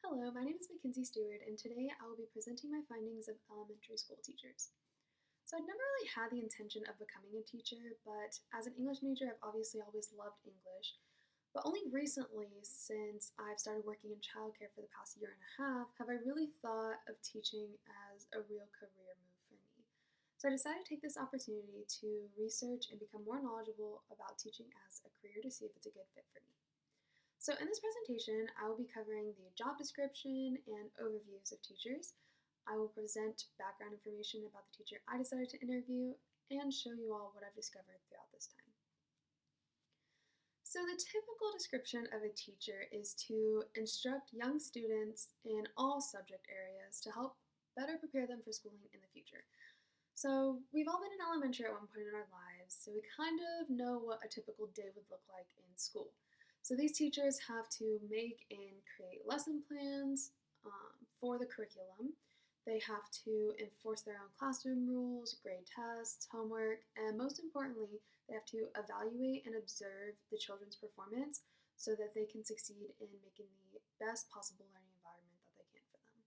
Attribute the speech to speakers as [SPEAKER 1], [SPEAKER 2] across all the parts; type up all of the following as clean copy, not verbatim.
[SPEAKER 1] Hello, my name is Mackenzie Stewart, and today I will be presenting my findings of elementary school teachers. So, I'd never really had the intention of becoming a teacher, but as an English major, I've obviously always loved English. But only recently, since I've started working in childcare for the past year and a half, have I really thought of teaching as a real career move for me. So, I decided to take this opportunity to research and become more knowledgeable about teaching as a career to see if it's a good fit for me. So, in this presentation, I will be covering the job description and overviews of teachers. I will present background information about the teacher I decided to interview and show you all what I've discovered throughout this time. So, the typical description of a teacher is to instruct young students in all subject areas to help better prepare them for schooling in the future. So, we've all been in elementary at one point in our lives, so we kind of know what a typical day would look like in school. So, these teachers have to make and create lesson plans for the curriculum. They have to enforce their own classroom rules, grade tests, homework, and most importantly, they have to evaluate and observe the children's performance so that they can succeed in making the best possible learning environment that they can for them.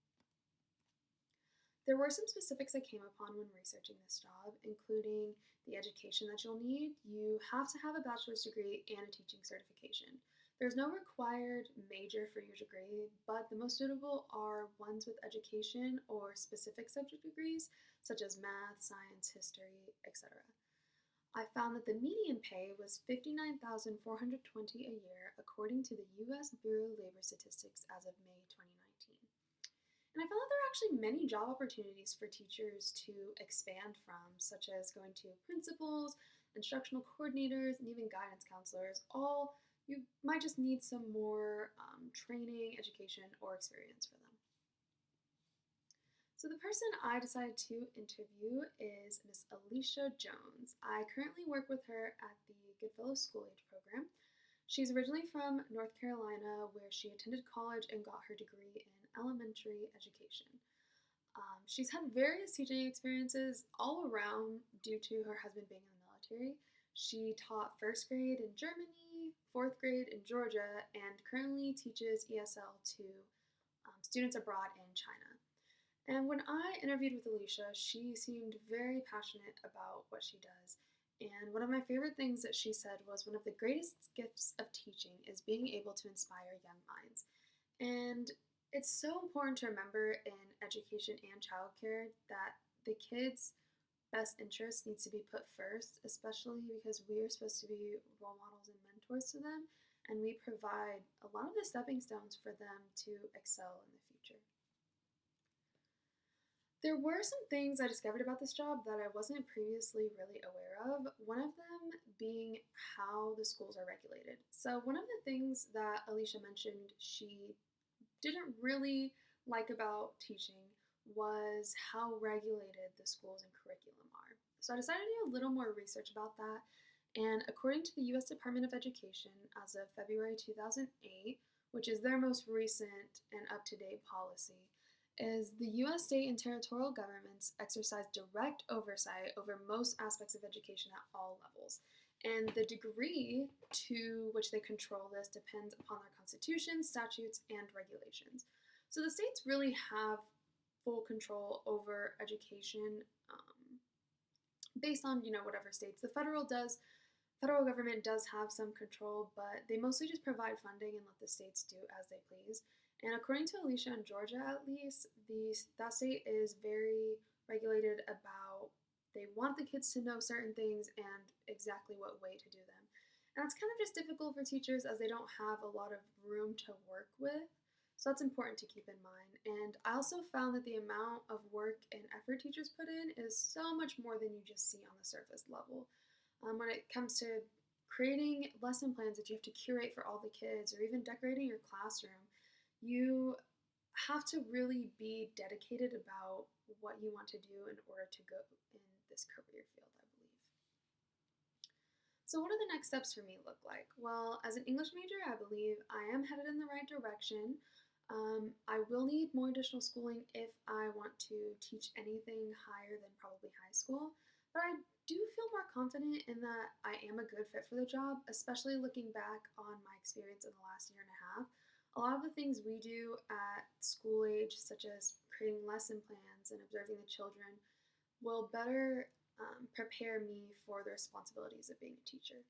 [SPEAKER 1] There were some specifics I came upon when researching this job, including the education that you'll need. You have to have a bachelor's degree and a teaching certification. There's no required major for your degree, but the most suitable are ones with education or specific subject degrees, such as math, science, history, etc. I found that the median pay was $59,420 a year, according to the U.S. Bureau of Labor Statistics as of May 2019. And I found that there are actually many job opportunities for teachers to expand from, such as going to principals, instructional coordinators, and even guidance counselors. All you might just need some more training, education, or experience for them. So the person I decided to interview is Miss Alicia Jones. I currently work with her at the Goodfellow School Age program. She's originally from North Carolina, where she attended college and got her degree in elementary education. She's had various teaching experiences all around due to her husband being in the military. She taught first grade in Germany, fourth grade in Georgia, and currently teaches ESL to students abroad in China. And when I interviewed with Alicia, she seemed very passionate about what she does. And one of my favorite things that she said was one of the greatest gifts of teaching is being able to inspire young minds. And it's so important to remember in education and childcare that the kids' best interest needs to be put first, especially because we are supposed to be role models and mentors to them, and we provide a lot of the stepping stones for them to excel in the future. There were some things I discovered about this job that I wasn't previously really aware of, one of them being how the schools are regulated. So, one of the things that Alicia mentioned she didn't really like about teaching was how regulated the schools and curriculum are. So, I decided to do a little more research about that, and according to the US Department of Education, as of February 2008, which is their most recent and up to date policy, is the U.S. state and territorial governments exercise direct oversight over most aspects of education at all levels. And the degree to which they control this depends upon their constitutions, statutes, and regulations. So the states really have full control over education based on, whatever states. The federal government does have some control, but they mostly just provide funding and let the states do as they please. And according to Alicia in Georgia, at least, that state is very regulated about they want the kids to know certain things and exactly what way to do them. And it's kind of just difficult for teachers as they don't have a lot of room to work with. So that's important to keep in mind. And I also found that the amount of work and effort teachers put in is so much more than you just see on the surface level. When it comes to creating lesson plans that you have to curate for all the kids, or even decorating your classroom, you have to really be dedicated about what you want to do in order to go in this career field, I believe. So what do the next steps for me look like? Well, as an English major, I believe I am headed in the right direction. I will need more additional schooling if I want to teach anything higher than probably high school, but I do feel more confident in that I am a good fit for the job, especially looking back on my experience in the last year and a half. A lot of the things we do at school age, such as creating lesson plans and observing the children, will better prepare me for the responsibilities of being a teacher.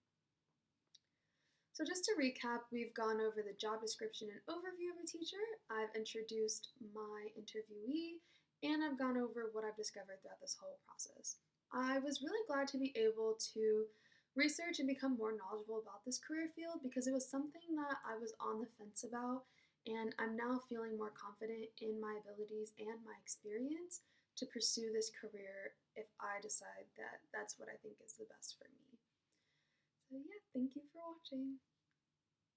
[SPEAKER 1] So, just to recap, we've gone over the job description and overview of a teacher, I've introduced my interviewee, and I've gone over what I've discovered throughout this whole process. I was really glad to be able to research and become more knowledgeable about this career field because it was something that I was on the fence about, and I'm now feeling more confident in my abilities and my experience to pursue this career if I decide that that's what I think is the best for me. So, yeah, thank you for watching.